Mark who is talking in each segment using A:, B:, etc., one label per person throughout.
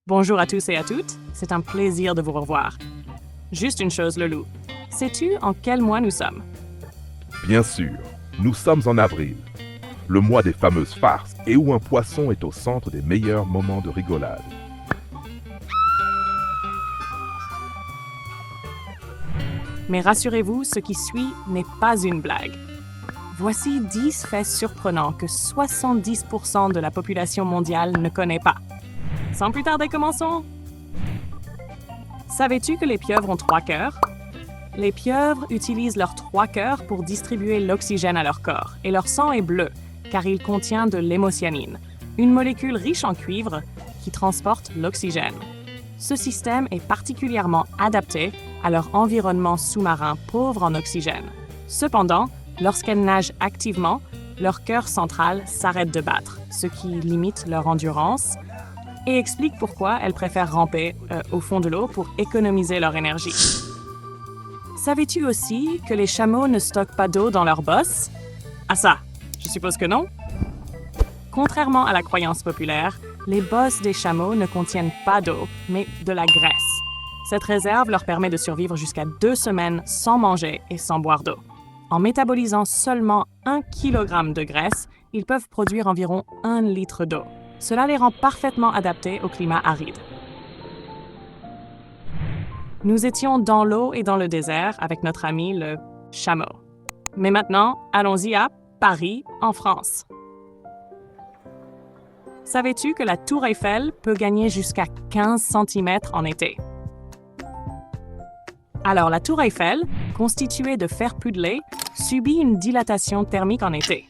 A: Bonjour à tous et à toutes, c'est un plaisir de vous revoir. Juste une chose, le loup. Sais-tu en quel mois nous sommes?
B: Bien sûr, nous sommes en avril, le mois des fameuses farces et où un poisson est au centre des meilleurs moments de rigolade.
A: Mais rassurez-vous, ce qui suit n'est pas une blague. Voici 10 faits surprenants que 70% de la population mondiale ne connaît pas. Sans plus tarder, commençons! Savais-tu que les pieuvres ont 3 cœurs? Les pieuvres utilisent leurs 3 cœurs pour distribuer l'oxygène à leur corps, et leur sang est bleu, car il contient de l'hémocyanine, une molécule riche en cuivre qui transporte l'oxygène. Ce système est particulièrement adapté à leur environnement sous-marin pauvre en oxygène. Cependant, lorsqu'elles nagent activement, leur cœur central s'arrête de battre, ce qui limite leur endurance et explique pourquoi elles préfèrent ramper au fond de l'eau pour économiser leur énergie. Savais-tu aussi que les chameaux ne stockent pas d'eau dans leurs bosses? Ah ça, je suppose que non. Contrairement à la croyance populaire, les bosses des chameaux ne contiennent pas d'eau, mais de la graisse. Cette réserve leur permet de survivre jusqu'à 2 semaines sans manger et sans boire d'eau. En métabolisant seulement 1 kg de graisse, ils peuvent produire environ 1 litre d'eau. Cela les rend parfaitement adaptés au climat aride. Nous étions dans l'eau et dans le désert avec notre ami le chameau. Mais maintenant, allons-y à Paris, en France. Savais-tu que la tour Eiffel peut gagner jusqu'à 15 cm en été? Alors, la tour Eiffel, constituée de fer puddlé, subit une dilatation thermique en été.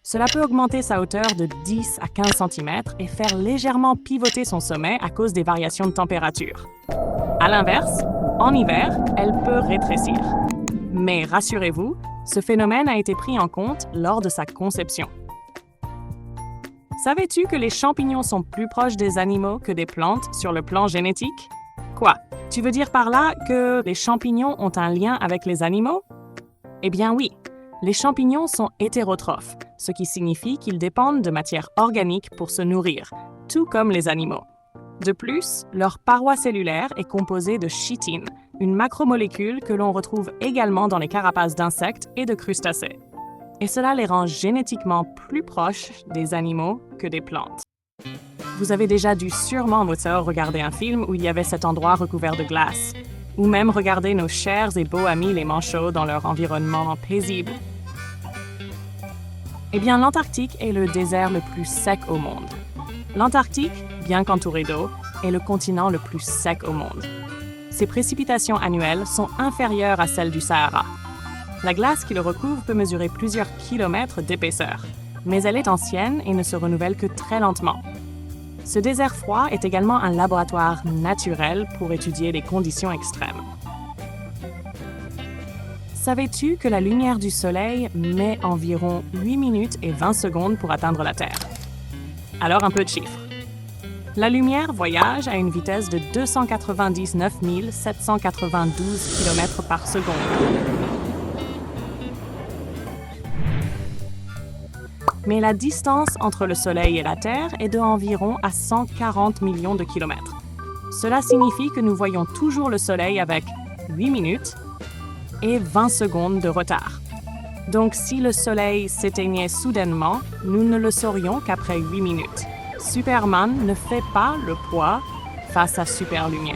A: Cela peut augmenter sa hauteur de 10 à 15 cm et faire légèrement pivoter son sommet à cause des variations de température. À l'inverse, en hiver, elle peut rétrécir. Mais rassurez-vous, ce phénomène a été pris en compte lors de sa conception. Savais-tu que les champignons sont plus proches des animaux que des plantes sur le plan génétique? Quoi? Tu veux dire par là que les champignons ont un lien avec les animaux? Eh bien oui, les champignons sont hétérotrophes, ce qui signifie qu'ils dépendent de matière organique pour se nourrir, tout comme les animaux. De plus, leur paroi cellulaire est composée de chitine, une macromolécule que l'on retrouve également dans les carapaces d'insectes et de crustacés. Et cela les rend génétiquement plus proches des animaux que des plantes. Vous avez déjà dû sûrement, votre sœur, regarder un film où il y avait cet endroit recouvert de glace, ou même regarder nos chers et beaux amis les manchots dans leur environnement paisible. Eh bien, l'Antarctique est le désert le plus sec au monde. L'Antarctique, bien qu'entouré d'eau, est le continent le plus sec au monde. Ses précipitations annuelles sont inférieures à celles du Sahara. La glace qui le recouvre peut mesurer plusieurs kilomètres d'épaisseur, mais elle est ancienne et ne se renouvelle que très lentement. Ce désert froid est également un laboratoire naturel pour étudier les conditions extrêmes. Savais-tu que la lumière du Soleil met environ 8 minutes et 20 secondes pour atteindre la Terre? Alors un peu de chiffres. La lumière voyage à une vitesse de 299 792 km par seconde. Mais la distance entre le Soleil et la Terre est de environ à 140 millions de kilomètres. Cela signifie que nous voyons toujours le Soleil avec 8 minutes et 20 secondes de retard. Donc, si le Soleil s'éteignait soudainement, nous ne le saurions qu'après 8 minutes. Superman ne fait pas le poids face à Superlumière.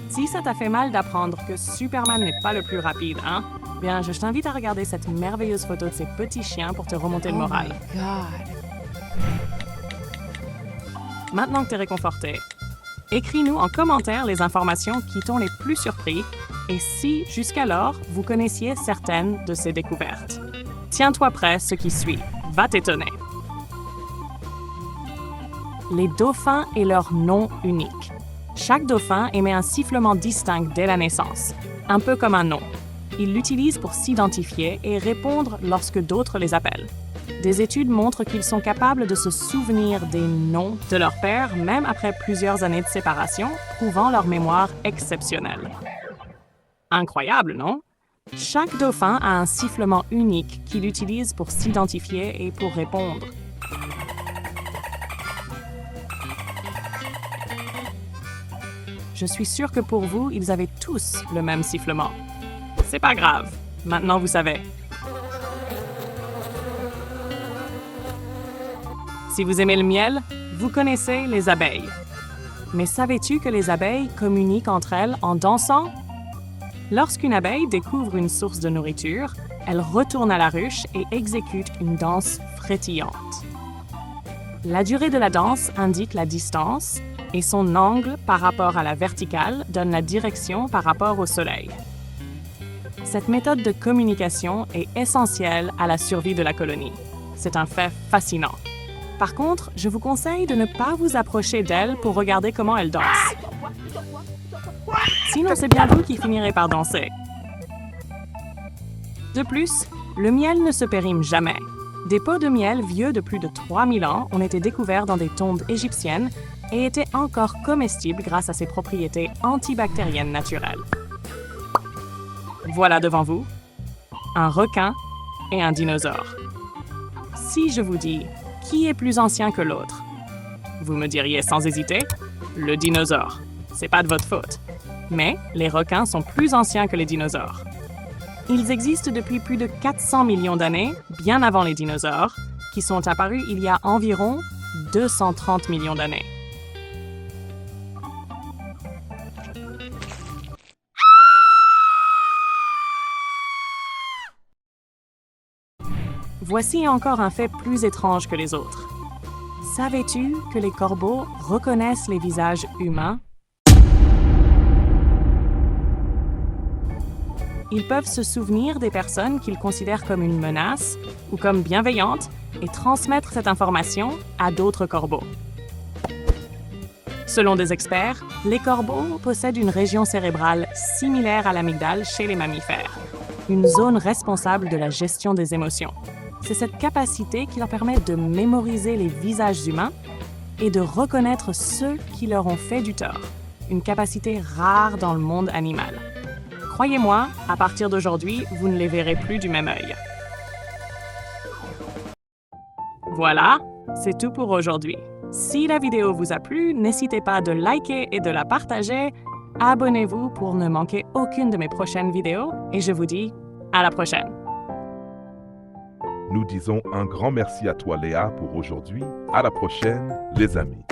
A: Si ça t'a fait mal d'apprendre que Superman n'est pas le plus rapide, hein? Bien, je t'invite à regarder cette merveilleuse photo de ces petits chiens pour te remonter le moral.
C: Oh my God.
A: Maintenant que t'es réconforté, écris-nous en commentaire les informations qui t'ont les plus surpris et si, jusqu'alors, vous connaissiez certaines de ces découvertes. Tiens-toi prêt, ce qui suit va t'étonner. Les dauphins et leur nom unique. Chaque dauphin émet un sifflement distinct dès la naissance, un peu comme un nom. Ils l'utilisent pour s'identifier et répondre lorsque d'autres les appellent. Des études montrent qu'ils sont capables de se souvenir des noms de leur père, même après plusieurs années de séparation, prouvant leur mémoire exceptionnelle. Incroyable, non? Chaque dauphin a un sifflement unique qu'il utilise pour s'identifier et pour répondre. Je suis sûre que pour vous, ils avaient tous le même sifflement. C'est pas grave. Maintenant, vous savez. Si vous aimez le miel, vous connaissez les abeilles. Mais savais-tu que les abeilles communiquent entre elles en dansant? Lorsqu'une abeille découvre une source de nourriture, elle retourne à la ruche et exécute une danse frétillante. La durée de la danse indique la distance et son angle par rapport à la verticale donne la direction par rapport au soleil. Cette méthode de communication est essentielle à la survie de la colonie. C'est un fait fascinant. Par contre, je vous conseille de ne pas vous approcher d'elle pour regarder comment elle danse. Sinon, c'est bien vous qui finirez par danser. De plus, le miel ne se périme jamais. Des pots de miel vieux de plus de 3000 ans ont été découverts dans des tombes égyptiennes et étaient encore comestibles grâce à ses propriétés antibactériennes naturelles. Voilà devant vous un requin et un dinosaure. Si je vous dis qui est plus ancien que l'autre, vous me diriez sans hésiter le dinosaure. C'est pas de votre faute. Mais les requins sont plus anciens que les dinosaures. Ils existent depuis plus de 400 millions d'années, bien avant les dinosaures, qui sont apparus il y a environ 230 millions d'années. Voici encore un fait plus étrange que les autres. Savais-tu que les corbeaux reconnaissent les visages humains? Ils peuvent se souvenir des personnes qu'ils considèrent comme une menace ou comme bienveillantes et transmettre cette information à d'autres corbeaux. Selon des experts, les corbeaux possèdent une région cérébrale similaire à l'amygdale chez les mammifères, une zone responsable de la gestion des émotions. C'est cette capacité qui leur permet de mémoriser les visages humains et de reconnaître ceux qui leur ont fait du tort, une capacité rare dans le monde animal. Croyez-moi, à partir d'aujourd'hui, vous ne les verrez plus du même œil. Voilà, c'est tout pour aujourd'hui. Si la vidéo vous a plu, n'hésitez pas de liker et de la partager. Abonnez-vous pour ne manquer aucune de mes prochaines vidéos et je vous dis à la prochaine.
B: Nous disons un grand merci à toi Léa pour aujourd'hui. À la prochaine, les amis.